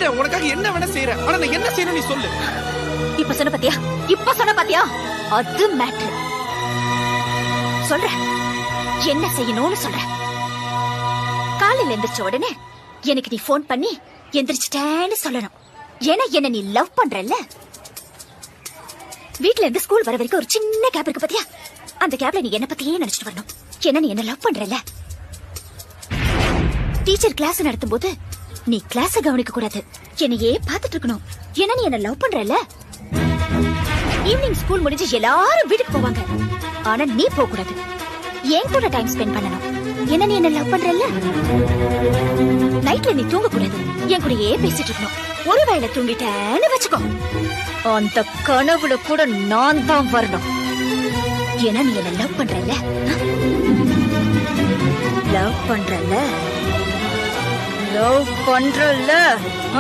செய்யறேன், உனக்காக என்ன வேணா செய்யறேன். ஆனா நான் என்ன செய்யணும் நீ சொல்லு. இப்ப சொன்ன பாத்தியா அது மேட்டர். சொல்ற என்ன செய்யணும்னு சொல்ற. காலையில எந்திரிச்ச உடனே எனக்கு நீ போன் பண்ணி எந்திரிச்சிட்டேன்னு சொல்லணும். ஏன்னா என்ன நீ லவ் பண்றல்ல. வீட்ல இருந்து ஸ்கூல் வர வரைக்கும் ஒரு சின்ன கேப் இருக்கு பாத்தியா, அந்த கேப்ல நீ என்ன பத்தியே நினைச்சிட்டு வரணும். ஏன்னா நீ என்ன லவ் பண்றல்ல. டீச்சர் கிளாஸ் நடத்தும் போது நீ கிளாஸ கவனிக்க கூடாது, என்னையே பாத்துட்டு இருக்கணும். ஏன்னா நீ என்ன லவ் பண்றல்ல. ஈவினிங் ஸ்கூல் முடிஞ்சு எல்லாரும் வீட்டுக்கு போவாங்க, ஆனா நீ போக கூடாது, என் கூட டைம் ஸ்பெண்ட் பண்ணணும். ஏன்னா நீ என்ன லவ் பண்றல்ல. நைட்ல நீ தூங்க கூடாது, என் கூடயே பேசிட்டு இருக்கணும். ஒரு வேளை தூங்கிட்டேன்னு வச்சுக்கோ, அந்த கனவுல கூட நான் தான் வரணும். ஏன்னா நீ என்ன லவ் பண்றல்ல. லவ் பண்றல்ல.